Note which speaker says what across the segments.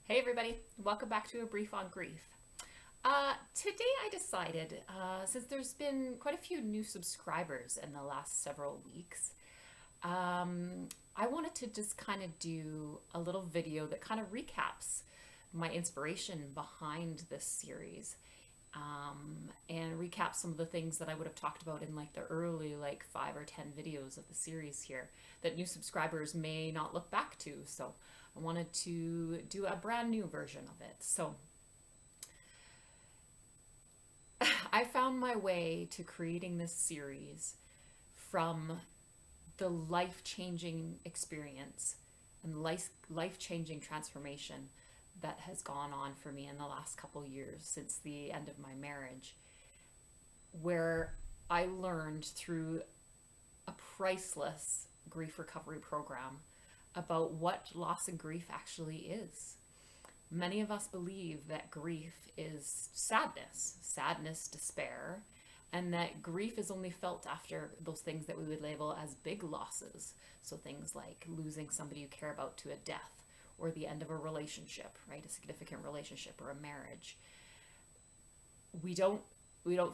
Speaker 1: Hey everybody, welcome back to A Brief on Grief. Today I decided, since there's been quite a few new subscribers in the last several weeks, I wanted to just kind of do a little video that kind of recaps my inspiration behind this series, and recap some of the things that I would have talked about in like the early 5 or 10 videos of the series here that new subscribers may not look back to. So I wanted to do a brand new version of it. So I found my way to creating this series from the life-changing experience and life-changing transformation that has gone on for me in the last couple years since the end of my marriage, where I learned through a priceless grief recovery program about what loss and grief actually is. Many of us believe that grief is sadness, despair, and that grief is only felt after those things that we would label as big losses. So things like losing somebody you care about to a death, or the end of a relationship, right? A significant relationship or a marriage. We don't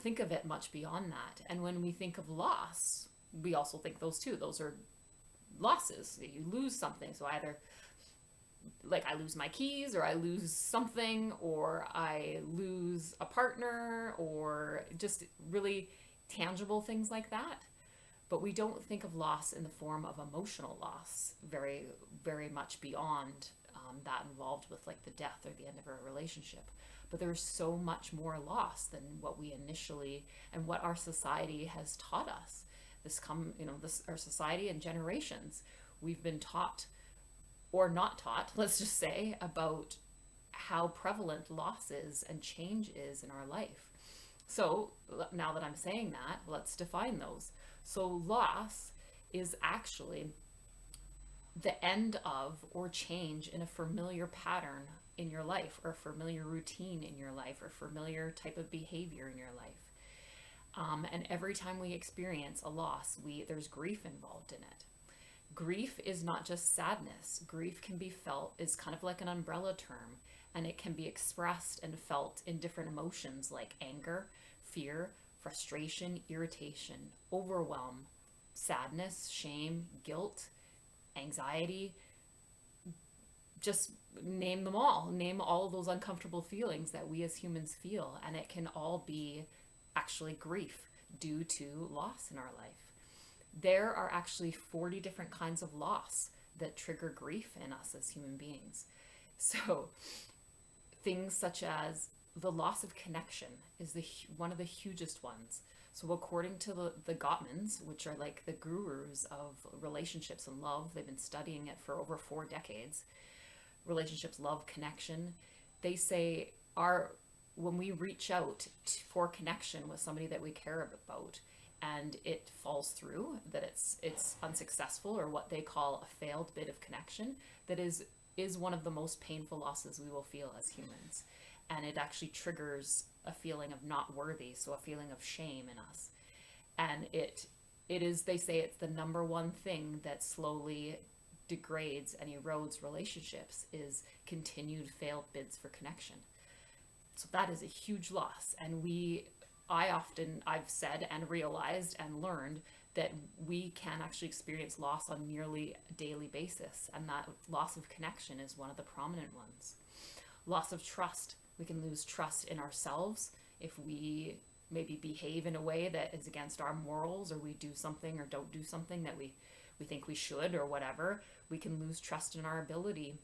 Speaker 1: think of it much beyond that. And when we think of loss, we also think those too. Those are losses. You lose something. So either I lose my keys, or I lose something, or I lose a partner, or just really tangible things like that. But we don't think of loss in the form of emotional loss, very, very much beyond that involved with like the death or the end of a relationship. But there's so much more loss than what we initially, and what our society has taught us. Our society and generations, we've been taught, or not taught, let's just say, about how prevalent loss is and change is in our life. So now that I'm saying that, let's define those. So loss is actually the end of or change in a familiar pattern in your life, or a familiar routine in your life, or familiar type of behavior in your life. And every time we experience a loss, there's grief involved in it. Grief is not just sadness. Grief can be felt, is kind of like an umbrella term, and it can be expressed and felt in different emotions like anger, fear, frustration, irritation, overwhelm, sadness, shame, guilt, anxiety. Just name them all. Name all those uncomfortable feelings that we as humans feel, and it can all be actually grief due to loss in our life. There are actually 40 different kinds of loss that trigger grief in us as human beings. So things such as the loss of connection is one of the hugest ones. So according to the Gottmans, which are like the gurus of relationships and love, they've been studying it for over 4 decades. Relationships, love, connection. They say when we reach out for connection with somebody that we care about, and it falls through, that it's unsuccessful, or what they call a failed bit of connection, that is one of the most painful losses we will feel as humans. And it actually triggers a feeling of not worthy, so a feeling of shame in us. And they say it's the number one thing that slowly degrades and erodes relationships, is continued failed bids for connection. So that is a huge loss. And I've said and realized and learned that we can actually experience loss on nearly a daily basis, and that loss of connection is one of the prominent ones. Loss of trust. We can lose trust in ourselves if we maybe behave in a way that is against our morals, or we do something or don't do something that we think we should, or whatever. We can lose trust in our ability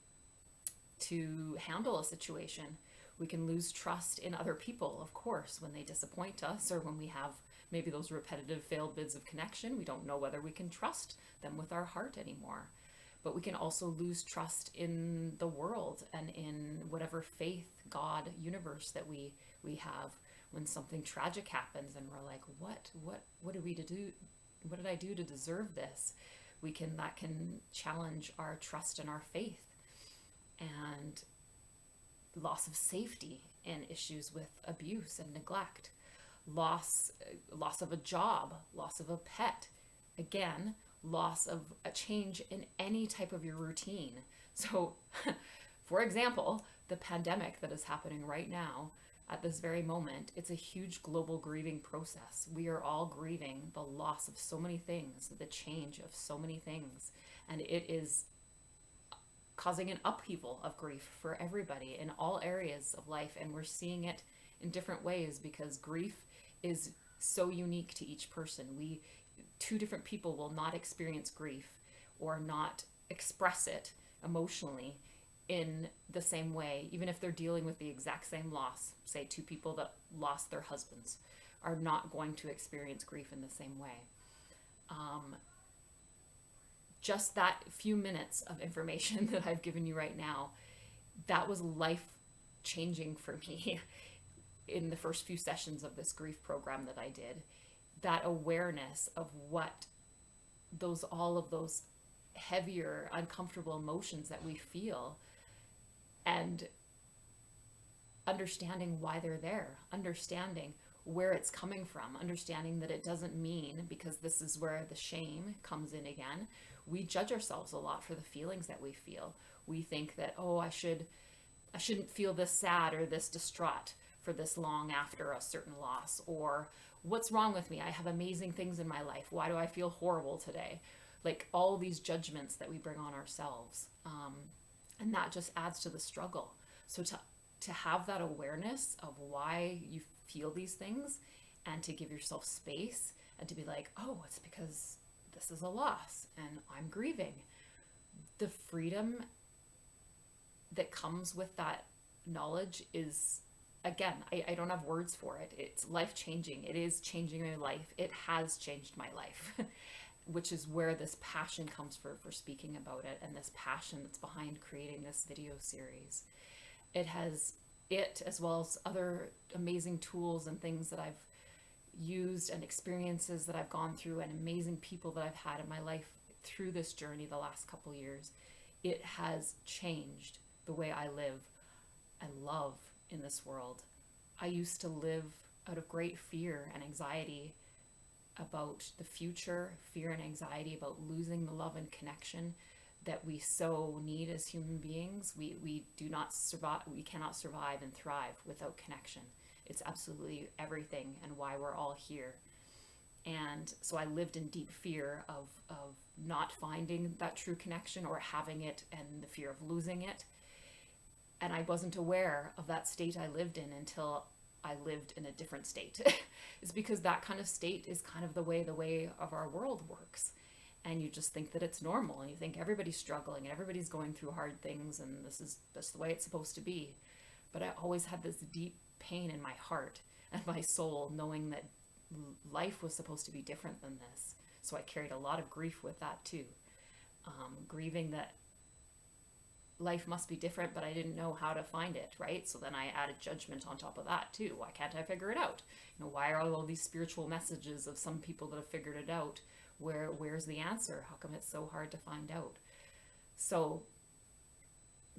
Speaker 1: to handle a situation. We can lose trust in other people, of course, when they disappoint us, or when we have maybe those repetitive failed bids of connection. We don't know whether we can trust them with our heart anymore. But we can also lose trust in the world and in whatever faith, God, universe that we have, when something tragic happens and we're like, what did we do? What did I do to deserve this? That can challenge our trust in our faith. And loss of safety and issues with abuse and neglect, loss of a job, loss of a pet, again, loss of a change in any type of your routine. So For example, the pandemic that is happening right now at this very moment, it's a huge global grieving process. We are all grieving the loss of so many things, the change of so many things, and it is causing an upheaval of grief for everybody in all areas of life. And we're seeing it in different ways because grief is so unique to each person. Two different people will not experience grief or not express it emotionally in the same way, even if they're dealing with the exact same loss. Say two people that lost their husbands are not going to experience grief in the same way. Just that few minutes of information that I've given you right now, that was life changing for me in the first few sessions of this grief program that I did. That awareness of what all of those heavier, uncomfortable emotions that we feel, and understanding why they're there, understanding where it's coming from, understanding that it doesn't mean, because this is where the shame comes in again. We judge ourselves a lot for the feelings that we feel. We think that, oh, I shouldn't feel this sad or this distraught for this long after a certain loss, or what's wrong with me? I have amazing things in my life. Why do I feel horrible today? Like all these judgments that we bring on ourselves. And that just adds to the struggle. So to have that awareness of why you feel these things, and to give yourself space and to be like, oh, it's because this is a loss and I'm grieving. The freedom that comes with that knowledge is, again, I don't have words for it. It's life-changing. It is changing my life. It has changed my life, which is where this passion comes for speaking about it, and this passion that's behind creating this video series. It, as well as other amazing tools and things that I've used and experiences that I've gone through and amazing people that I've had in my life through this journey the last couple years, it has changed the way I live and love in this world. I used to live out of great fear and anxiety about the future, fear and anxiety about losing the love and connection that we so need as human beings. We do not survive, we cannot survive and thrive without connection. It's absolutely everything and why we're all here. And so I lived in deep fear of not finding that true connection or having it, and the fear of losing it. And I wasn't aware of that state I lived in until I lived in a different state. It's because that kind of state is kind of the way of our world works. And you just think that it's normal, and you think everybody's struggling and everybody's going through hard things, and this is the way it's supposed to be. But I always had this deep pain in my heart and my soul, knowing that life was supposed to be different than this. So I carried a lot of grief with that too. Grieving that life must be different, but I didn't know how to find it, right? So then I added judgment on top of that too. Why can't I figure it out? Why are all these spiritual messages of some people that have figured it out? Where's the answer? How come it's so hard to find out? So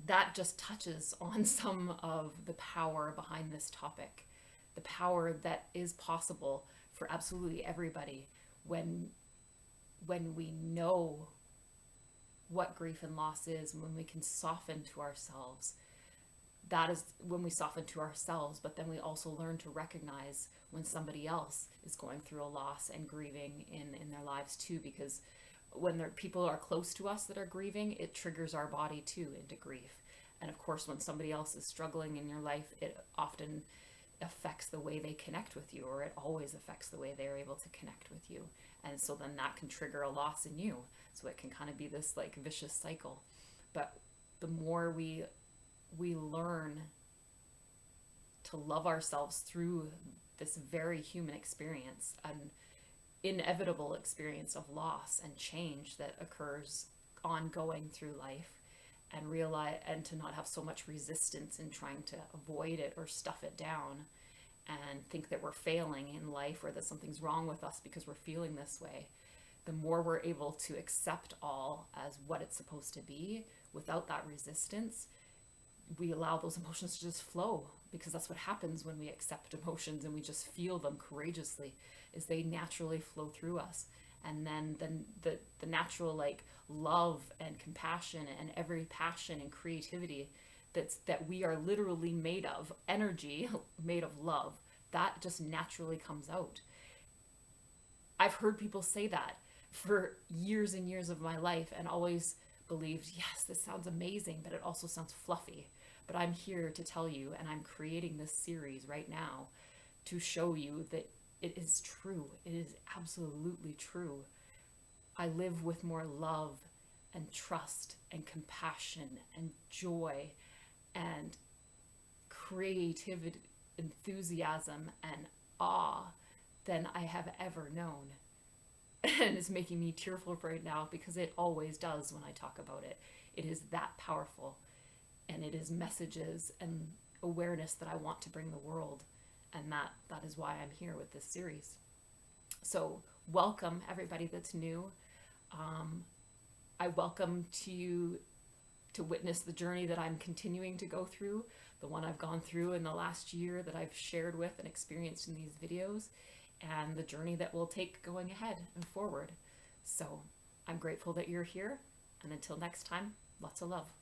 Speaker 1: that just touches on some of the power behind this topic, the power that is possible for absolutely everybody when we know what grief and loss is, when we can soften to ourselves. That is when we soften to ourselves, but then we also learn to recognize when somebody else is going through a loss and grieving in their lives too, because when people are close to us that are grieving, it triggers our body too into grief. And of course, when somebody else is struggling in your life, it often affects the way they connect with you, or it always affects the way they're able to connect with you. And so then that can trigger a loss in you. So it can kind of be this like vicious cycle. But the more we learn to love ourselves through this very human experience, an inevitable experience of loss and change that occurs ongoing through life, and realize, and to not have so much resistance in trying to avoid it or stuff it down and think that we're failing in life or that something's wrong with us because we're feeling this way. The more we're able to accept all as what it's supposed to be without that resistance, we allow those emotions to just flow, because that's what happens when we accept emotions and we just feel them courageously, is they naturally flow through us. And then the natural like love and compassion and every passion and creativity that we are literally made of, energy made of love, that just naturally comes out. I've heard people say that for years and years of my life and always believed, yes, this sounds amazing, but it also sounds fluffy. But I'm here to tell you, and I'm creating this series right now to show you that it is true. It is absolutely true. I live with more love and trust and compassion and joy and creativity, enthusiasm and awe than I have ever known. And it's making me tearful right now because it always does when I talk about it. It is that powerful, and it is messages and awareness that I want to bring the world, and that is why I'm here with this series. So welcome everybody that's new. I welcome to you to witness the journey that I'm continuing to go through, the one I've gone through in the last year that I've shared with and experienced in these videos, and the journey that we'll take going ahead and forward. So I'm grateful that you're here, and until next time, lots of love.